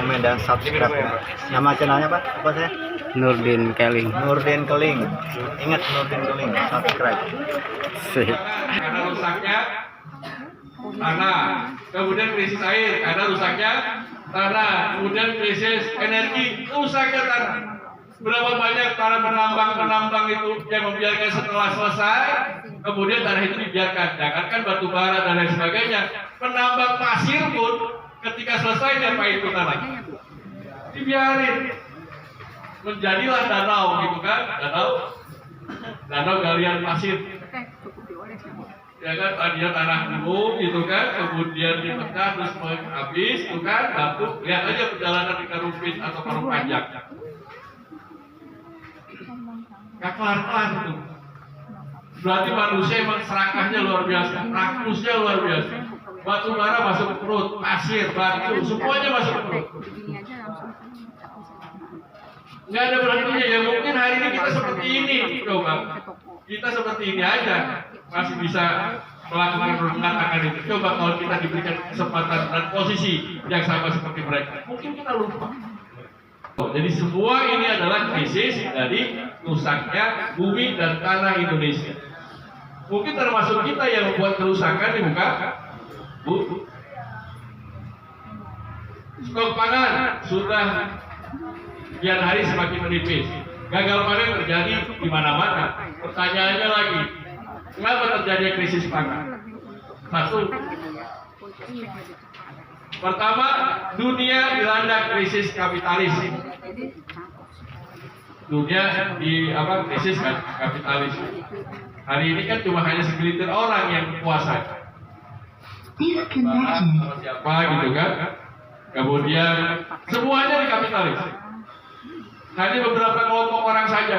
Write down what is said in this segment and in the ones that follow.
komen, dan subscribe ya. Nama channelnya Pak? Apa saya? Nurdin Keling. Nurdin Keling. Ingat Nurdin Keling, subscribe. Sip. Karena rusaknya tanah, kemudian krisis air karena rusaknya tanah, kemudian krisis energi, rusaknya tanah. Berapa banyak para penambang itu yang membiarkan setelah selesai, kemudian tanah itu dibiarkan. Jangankan batu bara dan lain sebagainya, penambang pasir pun ketika selesai diapain itu tanahnya? Dibiarin. Menjadilah danau gitu kan, danau galian pasir. Ya kan, tadinya tanah gunung gitu kan, kemudian dipecah terus habis, gitu kan, batu. Lihat aja perjalanan di Karupin atau Parung Panjang. Gak kelar-kelar itu. Berarti manusia emang serakahnya luar biasa, rakusnya luar biasa. Batu bara masuk ke perut, pasir, batu, semuanya masuk ke perut. Nggak ada berhentinya. Ya mungkin hari ini kita seperti ini, coba. Kita seperti ini aja masih bisa melakukan mengatakan itu. Coba kalau kita diberikan kesempatan dan posisi yang sama seperti mereka, mungkin kita lupa. Jadi semua ini adalah krisis dari rusaknya bumi dan tanah Indonesia. Mungkin termasuk kita yang membuat kerusakan di muka bumi. Stok pangan sudah kian hari semakin menipis. Gagal panen terjadi di mana-mana. Pertanyaannya lagi, kenapa terjadi krisis pangan? Satu, pertama, dunia dilanda krisis kapitalis. Dunia di krisis kapitalis. Hari ini kan cuma hanya segelintir orang yang berkuasa. Siapa gitu kan? Kemudian semuanya di kapitalis. Hanya beberapa kelompok orang saja.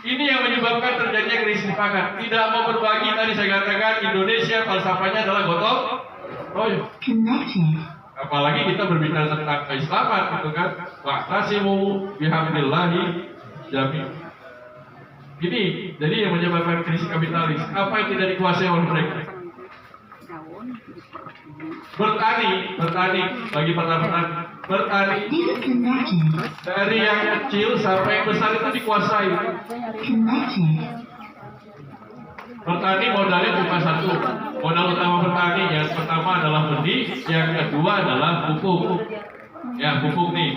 Ini yang menyebabkan terjadinya krisis pangan. Tidak mau berbagi, tadi saya katakan Indonesia falsafahnya adalah gotong royong. Apalagi kita berbicara tentang keislaman, gitu kan? Wa'tasimu bihamdillahi jami'an. Ini jadi yang menyebabkan krisis kapitalis. Apa yang tidak dikuasai oleh mereka? Bertani bagi petani. Bertani dari yang kecil sampai yang besar itu dikuasai. Petani modalnya cuma satu. Modal utama petani yang pertama adalah benih, yang kedua adalah pupuk. Ya, pupuk nih.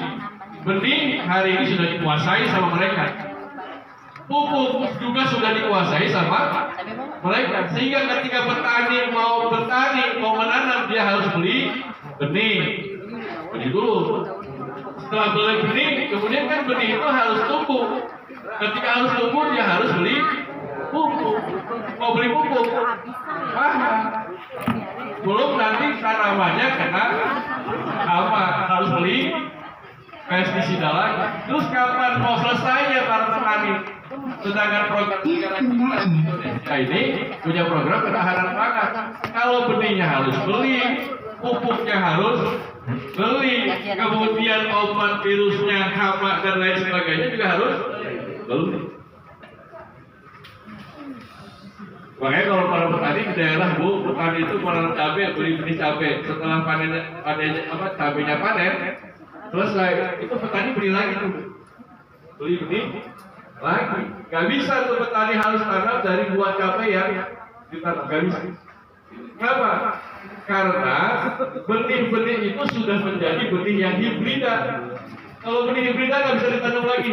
Benih hari ini sudah dikuasai sama mereka. Pupuk juga sudah dikuasai sama mereka. Sehingga ketika petani mau menanam, dia harus beli benih. Beli dulu. Setelah beli benih, kemudian kan benih itu harus tumbuh. Ketika harus tumbuh, dia harus beli pupuk. Mau beli pupuk mahal. Belum nanti tanamannya kena apa, harus beli pestisida lagi. Terus kapan mau selesainya para petani? Sedangkan program negara kita di Indonesia ini punya program ketahanan pangan. Kalau benihnya harus beli, pupuknya harus beli, kemudian obat virusnya, hama dan lain sebagainya juga harus beli. Makanya kalau para petani di daerah, Bu, petani itu menanam cabai, beli benih cabai. Setelah cabainya panen, selesai, itu petani beli lagi tuh, beli benih lagi. Gak bisa tuh petani harus tanam dari buah cabai yang ditanam, gak bisa. Kenapa? Karena benih-benih itu sudah menjadi benih yang hibrida. Kalau benih hibrida gak bisa ditanam lagi.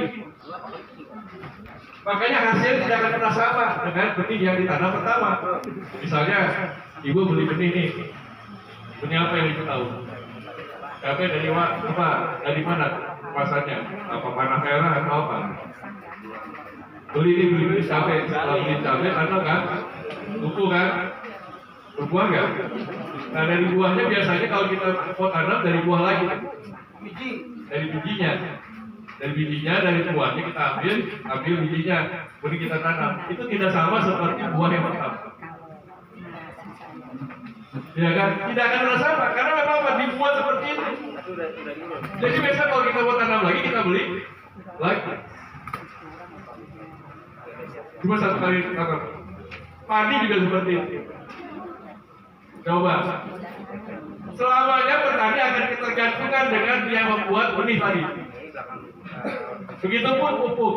Makanya hasilnya tidak akan pernah sama dengan benih yang ditanam pertama. Misalnya, ibu beli benih nih, benih apa yang ibu tahu? Cabai dari apa? Dari mana pasarnya? Apa panah merah atau apa? Beli cabai, setelah beli cabai, tanam kan? Tumbuh kan? Berbuah nggak? Nah dari buahnya biasanya kalau kita mau tanam dari buah lagi, dari bijinya. Dari buahnya kita ambil bijinya, kemudian kita tanam. Itu tidak sama seperti buah yang pertama. Ya kan? Tidak akan pernah sama, karena apa? Dibuat seperti itu. Jadi biasa kalau kita mau tanam lagi, kita beli lagi. Cuma satu kali tanam. Padi juga seperti itu. Coba. Selamanya petani akan ketergantungan dengan dia membuat benih tadi. Begitupun pupuk.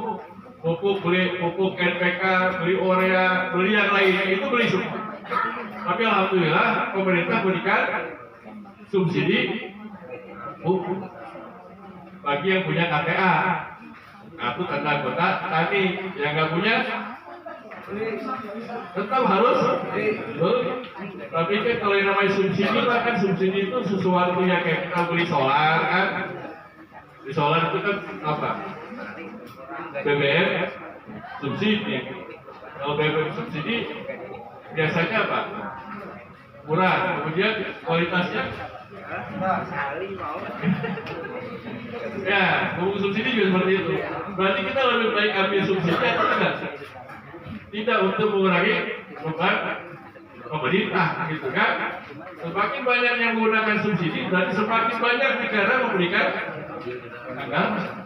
Pupuk beli pupuk NPK, beli urea, beli yang lainnya itu beli semua. Tapi alhamdulillah pemerintah berikan subsidi pupuk bagi yang punya KTA. Aku tanda kota tani yang nggak punya tetap harus beli. Tapi kan kalau yang namanya subsidi kan subsidi itu sesuatu yang kayak kita beli solar kan. Di solar itu kan apa? BBM subsidi. Kalau BBM subsidi biasanya apa? Murah. Kemudian kualitasnya ya, pupuk subsidi juga seperti itu. Berarti kita lebih baik ambil subsidi atau tidak? Tidak, untuk mengurangi beban pemerintah, gitu kan? Semakin banyak yang menggunakan subsidi, berarti semakin banyak negara memberikan anggaran.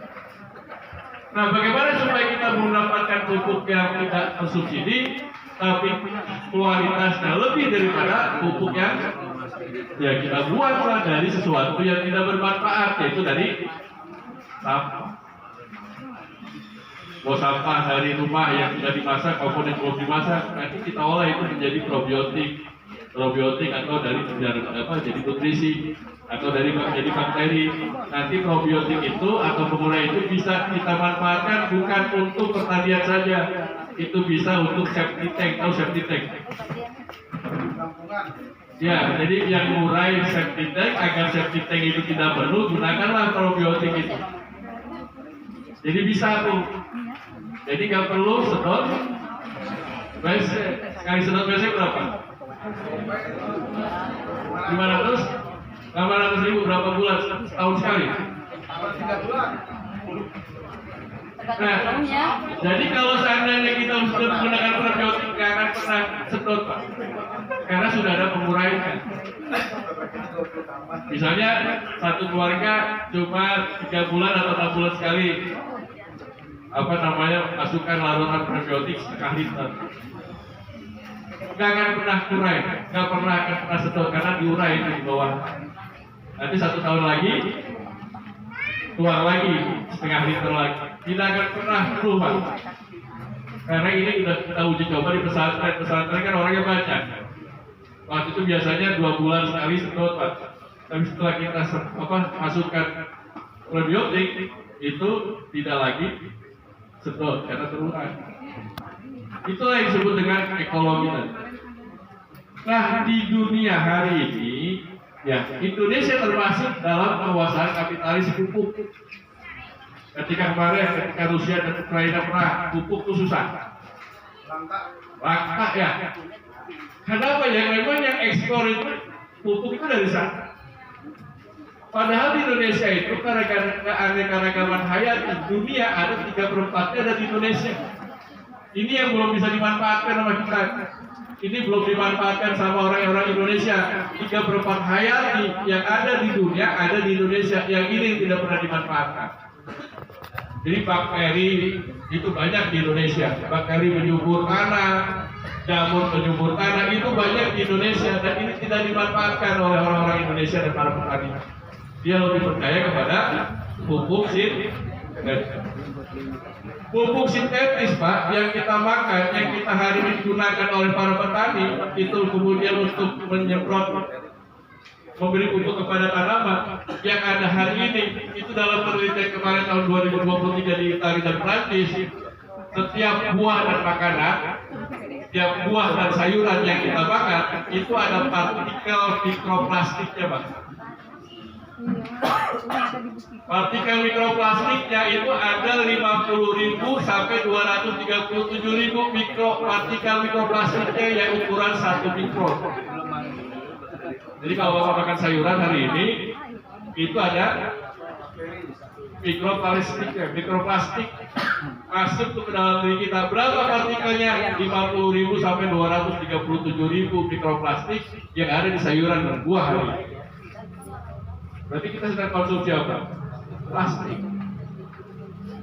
Nah, bagaimana supaya kita mendapatkan pupuk yang tidak tersubsidi, tapi kualitasnya lebih daripada pupuk yang ya kita buatlah dari sesuatu yang tidak bermanfaat, yaitu dari sampah. Mau sampah dari rumah yang sudah dimasak maupun yang belum dimasak, nanti kita olah itu menjadi probiotik atau dari jadi nutrisi atau dari jadi bakteri. Nanti probiotik itu atau pemurah itu bisa kita manfaatkan bukan untuk pertanian saja, itu bisa untuk septic tank. Tahu septic tank? Ya, jadi yang murai septic tank, agar septic tank itu tidak penuh, gunakanlah probiotik itu. Jadi bisa tuh. Jadi nggak perlu sedot WC. Sekali sedot WC berapa? 500 ribu berapa bulan? Setahun sekali. Nah, jadi kalau seandainya kita sudah menggunakan probiotik, nggak akan pernah sedot, Pak. Karena sudah ada penguraian. Misalnya satu keluarga cuma 3 bulan atau 6 bulan sekali masukkan larutan probiotik setengah liter. Nggak akan pernah kurai, nggak akan pernah sedot karena diurai itu di bawah. Nanti 1 tahun lagi tuang lagi setengah liter lagi. Tidak akan pernah berubah. Karena ini sudah kita uji coba di pesantren kan orangnya banyak. Waktu itu biasanya 2 bulan sekali sedot, Pak. Tapi setelah kita masukkan probiotik itu tidak lagi sedot karena terurai. Itulah yang disebut dengan ekologi tadi. Nah, di dunia hari ini, ya Indonesia termasuk dalam penguasaan kapitalis pupuk. Ketika Rusia dan Ukraina perang, pupuk itu susah. Langka ya. Kenapa ya? Memang yang ekspor itu pupuk itu dari sana. Padahal di Indonesia itu karena keanekaragaman hayati dunia ada 3/4-nya ada di Indonesia. Ini yang belum bisa dimanfaatkan sama kita. Ini belum dimanfaatkan sama orang-orang Indonesia. 3/4 hayati yang ada di dunia ada di Indonesia. Yang ini tidak pernah dimanfaatkan. Jadi bakteri itu banyak di Indonesia. Bakteri penyubur tanah, jamur penyubur tanah itu banyak di Indonesia dan ini tidak dimanfaatkan oleh orang-orang Indonesia dan para petani. Dia lebih percaya kepada pupuk sintetis, Pak, yang kita makan, yang kita hari ini digunakan oleh para petani itu kemudian untuk menyemprot memberi pupuk kepada tanaman yang ada hari ini itu dalam penelitian kemarin tahun 2023 di Italia dan Prancis, setiap buah dan makanan, setiap buah dan sayuran yang kita makan itu ada partikel mikroplastiknya, Pak. Partikel mikroplastiknya itu ada 50.000 sampai 237.000 partikel mikroplastiknya yang ukuran 1 mikron. Jadi kalau Bapak makan sayuran hari ini itu ada mikroplastik masuk ke dalam diri kita. Berapa partikelnya? 50.000 sampai 237.000 mikroplastik yang ada di sayuran dan buah hari ini. Berarti kita sedang konsumsi apa? Plastik.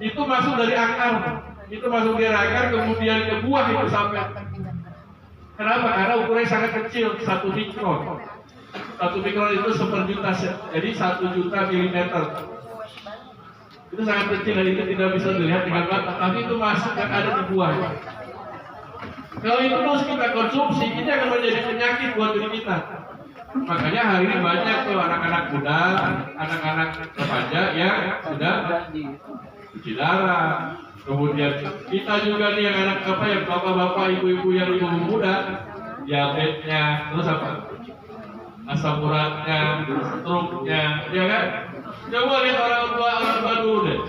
Itu masuk dari akar, itu masuk dari akar kemudian ke buah itu sampai. Kenapa? Karena ukurannya sangat kecil, 1 mikron. 1 mikron itu seperjuta, jadi 1 juta milimeter. Itu sangat kecil dan itu tidak bisa dilihat dengan mata, tapi itu masuk dan ada di buah. Kalau itu terus kita konsumsi, ini akan menjadi penyakit buat diri kita. Makanya hari ini banyak tuh anak-anak muda, anak-anak remaja yang sudah cuci darah. Kemudian kita juga nih yang anak apa yang bapak-bapak, ibu-ibu yang ibu muda, diabetesnya, terus apa? Asam uratnya, stroke-nya, ya kan? Coba lihat orang tua dulu deh.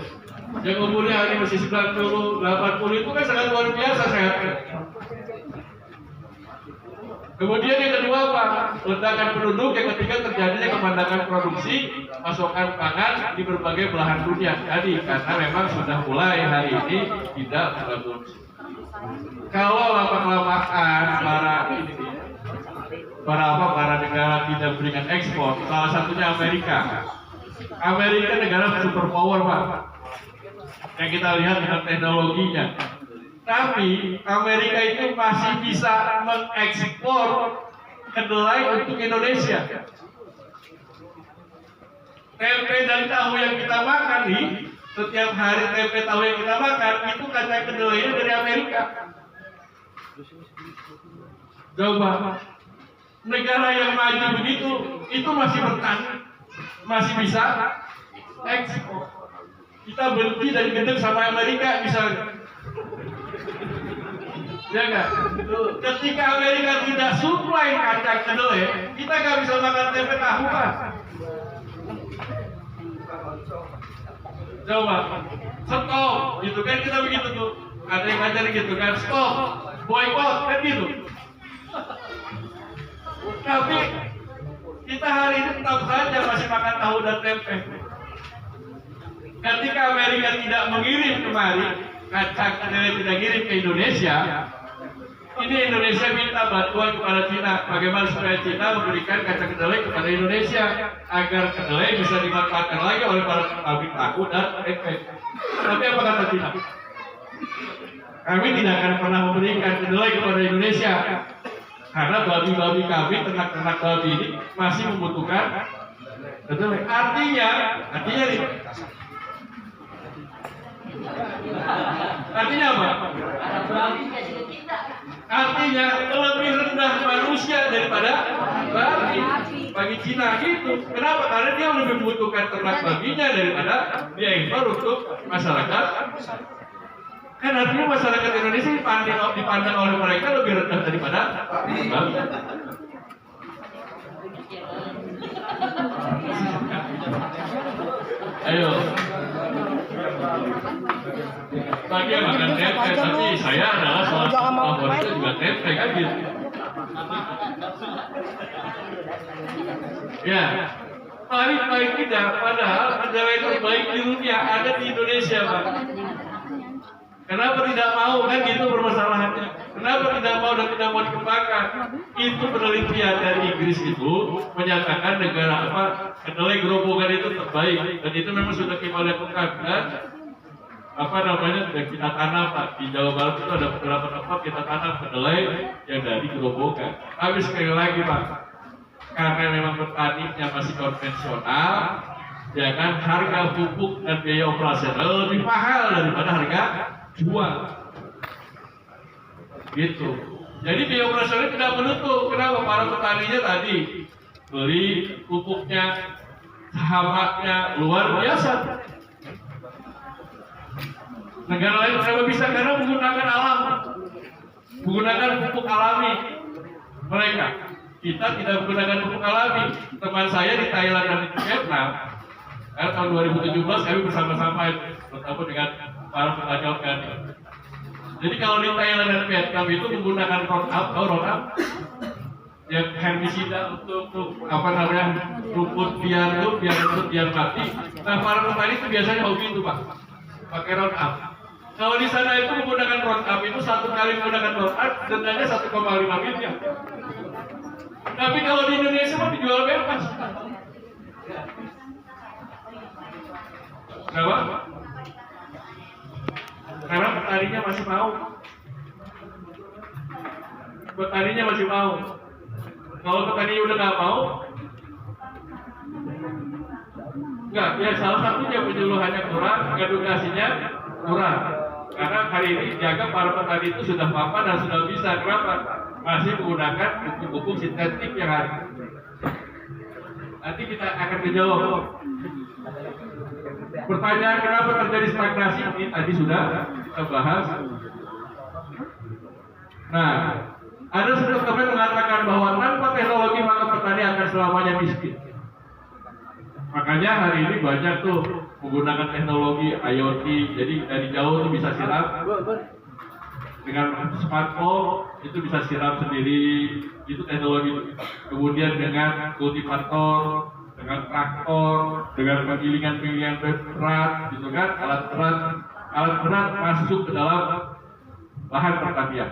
Yang umurnya hari masih 90, 80 itu kan sangat luar biasa sehatnya. Kemudian yang kedua apa? Ledakan penduduk. Yang ketiga terjadinya kemandangan produksi pasokan pangan di berbagai belahan dunia. Jadi karena memang sudah mulai hari ini tidak produksi. Kalau lama-kelamaan para negara tidak berikan ekspor, salah satunya Amerika. Amerika negara superpower Pak. Yang kita lihat dengan teknologinya. Tapi Amerika itu masih bisa mengekspor kedelai untuk Indonesia. Tempe dan tahu yang kita makan nih, setiap hari tempe tahu yang kita makan itu kacang kedelainya dari Amerika. Coba negara yang maju begitu itu masih bertahan, masih bisa ekspor. Kita benci dan gendeng sama Amerika misalnya. Ya kan? Ketika Amerika tidak suplai kacang kedelai, kita nggak bisa makan tempe tahu Pak. Coba stop, gitu kan kita begitu tuh. Ada yang ngajar gitu kan, stop, boykot kan gitu. Tapi kita hari ini tetap saja masih makan tahu dan tempe. Ketika Amerika tidak mengirim kemari kacang kedelai, tidak kirim ke Indonesia, ini Indonesia minta bantuan kepada Cina bagaimana supaya Cina memberikan kacang kedelai kepada Indonesia agar kedelai bisa dimanfaatkan lagi oleh para pabrik tahu dan tempe. Tapi apa kata Cina? Kami tidak akan pernah memberikan kedelai kepada Indonesia karena babi-babi kami, ternak-ternak babi ini masih membutuhkan kedelai. Artinya nih. Artinya apa? Artinya lebih rendah manusia daripada babi bagi Cina gitu. Kenapa? Karena dia lebih membutuhkan ternak babinya daripada dia impor untuk masyarakat. Kan artinya masyarakat Indonesia dipandang oleh mereka lebih rendah daripada babi. Ayo. Bagi yang makan tempe, tapi saya adalah salah satu favoritnya juga tempe kan gitu. Ya, paling tidak, padahal kedelai terbaik di dunia ada di Indonesia Pak. Kenapa tidak mau kan gitu permasalahannya? Kenapa tidak mau dan tidak mau dikembangkan? Itu penelitian dari Inggris itu menyatakan negara apa kedelai gerobokan itu terbaik dan itu memang sudah kita lakukan kan? Apa namanya sudah kita tanam Pak. Di Jawa Barat itu ada beberapa tempat kita tanam kedelai yang dari gerobokan. Tapi sekali lagi Pak, karena memang petaninya masih konvensional, ya kan harga pupuk dan biaya operasional lebih mahal daripada harga jual. Gitu. Jadi biaya operasional tidak menutup. Kenapa? Para petaninya tadi beli pupuknya, sahabatnya luar biasa. Negara lain kenapa bisa? Karena menggunakan alam, menggunakan pupuk alami mereka. Kita tidak menggunakan pupuk alami. Teman saya di Thailand dan di Vietnam, tahun 2017 kami bersama-sama bertemu dengan para petani organik. Jadi kalau di Thailand dan Vietnam itu menggunakan Roundup yang herbisida untuk apa namanya rumput biar mati. Nah para petani itu biasanya hobi itu Pak, pakai Roundup. Kalau di sana itu menggunakan Roundup itu satu kali menggunakan Roundup dendanya 1,5 miliar. Tapi kalau di Indonesia mah dijual bebas. Kenapa? Karena petaninya masih mau. petaninya masih mau. Kalau petani udah nggak mau, enggak, ya salah satunya penyuluhannya kurang, edukasinya kurang. Karena hari ini dianggap para petani itu sudah mapan dan sudah bisa. Kenapa? Masih menggunakan pupuk sintetik yang ada. Nanti kita akan menjawab. Pertanyaan kenapa terjadi stagnasi ini tadi sudah kita bahas. Nah, ada satu teman mengatakan bahwa tanpa teknologi maka petani akan selamanya miskin. Makanya hari ini banyak tuh menggunakan teknologi IoT, jadi dari jauh tuh bisa siram dengan smartphone, itu bisa siram sendiri, itu teknologi. Kemudian dengan kultivator, dengan traktor, dengan penggilingan berat, gitu kan, alat berat masuk ke dalam lahan pertanian.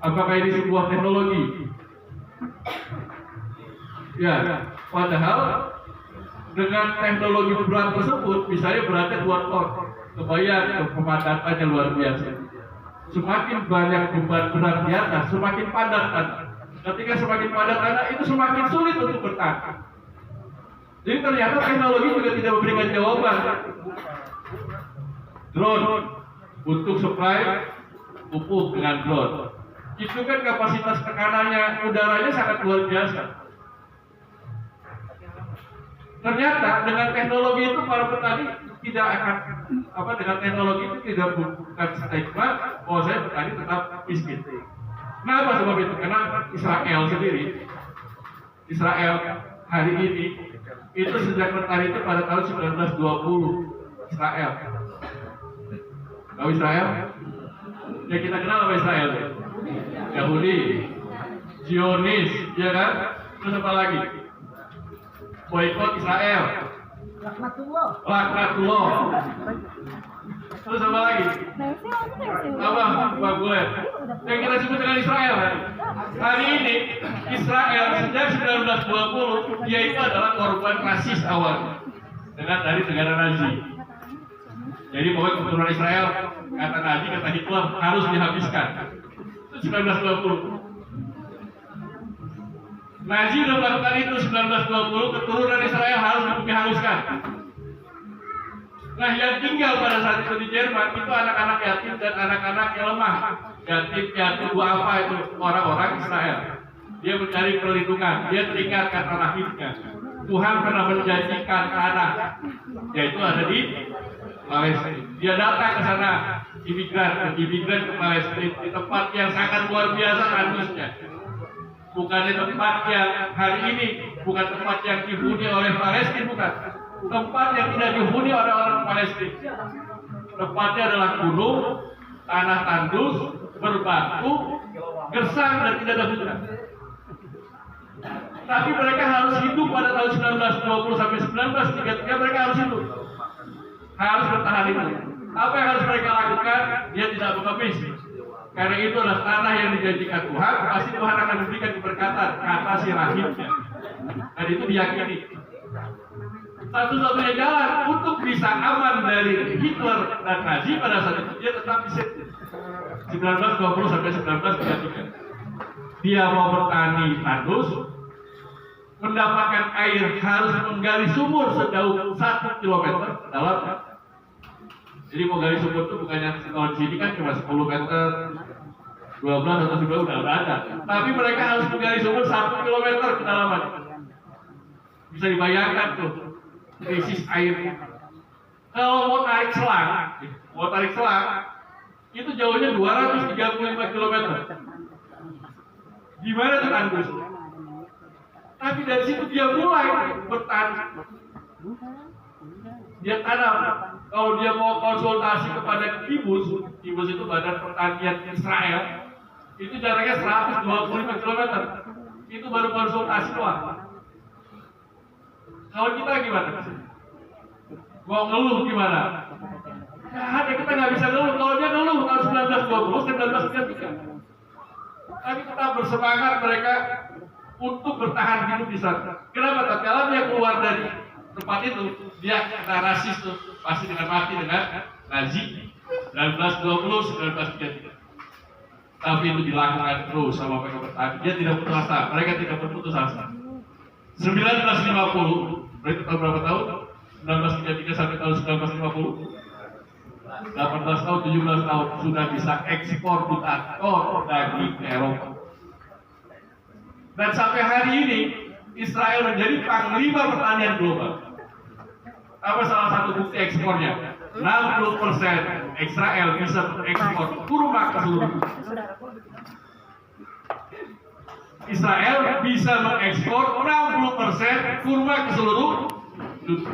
Apakah ini sebuah teknologi? Ya, padahal dengan teknologi berat tersebut, misalnya beratnya 2 ton, kebayang pemadatannya luar biasa. Semakin banyak beban berat di atas, semakin padat tanah. Ketika semakin padat tanah, itu semakin sulit untuk bertahan. Jadi ternyata teknologi juga tidak memberikan jawaban. Drone untuk supply pupuk dengan drone. Itu kan kapasitas tekanannya udaranya sangat luar biasa. Ternyata dengan teknologi itu para petani tidak akan dengan teknologi itu tidak bukan stigma bahwa saya petani tetap miskin. Kenapa sebab itu? Karena Israel sendiri, Israel hari ini itu sejak bertani itu pada tahun 1920 Israel. Tahu Israel? Ya kita kenal apa Israel? Yahudi, Zionis, ya kan? Terus apa lagi? Boykot Israel. Laknatullah. Terus apa lagi? Apa boleh? Yang kita sebut dengan Israel. Hari ini Israel sejak 1920 dia itu adalah korban rasis awal dari negara Nazi. Jadi bahwa keturunan Israel kata Nazi, kata Hitler harus dihabiskan. Itu 1920. Nazi sudah melakukan itu 1920, keturunan Israel harus dihabiskan. Nah, yang tinggal pada saat itu di Jerman itu anak-anak yatim dan anak-anak yang lemah. Yatim piatu apa itu orang-orang Israel. Dia mencari perlindungan, dia terikat karena rahimnya. Tuhan pernah menjanjikan tanah, yaitu ada di Palestina. Dia datang ke sana, imigran ke Palestina di tempat yang sangat luar biasa tandusnya. Bukan di tempat yang hari ini, bukan tempat yang dihuni oleh Palestina, bukan. Tempat yang tidak dihuni oleh orang Palestina. Tempatnya adalah gunung, tanah tandus, berbatu, gersang dan tidak ada hujan. Tapi mereka harus hidup pada tahun 1920 sampai 1933, mereka harus hidup. Harus bertahan hidup. Apa yang harus mereka lakukan? Dia tidak mengemis. Karena itu adalah tanah yang dijanjikan Tuhan, pasti Tuhan akan memberikan keberkatan, kata si rahimnya. Dan itu diyakini. Satu-satunya jalan untuk bisa aman dari Hitler dan Nazi pada saat itu dia tetap di situ. 1920 sampai 1933. Dia mau bertani tandus, mendapatkan air harus menggali sumur sejauh 1 kilometer dalam. Jadi mau gali sumur itu bukannya kalau di sini kan cuma 10 meter, 12 atau 12 udah ada. Tapi mereka harus menggali sumur 1 kilometer kedalaman. Bisa dibayangkan tuh krisis airnya. Kalau mau tarik selang, itu jauhnya 235 kilometer. Gimana tuh tandus? Tapi dari situ dia mulai bertani. Dia tanam. Kalau dia mau konsultasi kepada Kibus itu Badan Pertanian Israel, itu jaraknya 125 km. Itu baru konsultasi doang. Kalau kita gimana? Mau ngeluh gimana? Nah, kita nggak bisa ngeluh. Kalau dia ngeluh tahun 1920, 1933. Tapi tetap bersemangat mereka untuk bertahan hidup di sana. Kenapa? Tapi kalau dia keluar dari tempat itu, dia kena rasis tuh, pasti dengan mati dengan Nazi 1920-1933. tapi itu dilakukan terus sama mereka petani. Dia tidak putus asa, mereka tidak berputus asa. 1950, berarti tahun berapa tahun? 1933 sampai tahun 1950. 18 tahun, 17 tahun sudah bisa ekspor jutaan ton daging ke Eropa. Dan sampai hari ini Israel menjadi panglima pertanian global. Apa salah satu bukti ekspornya? 60% Israel bisa mengekspor kurma ke seluruh dunia. Israel bisa mengekspor 60% kurma ke seluruh dunia.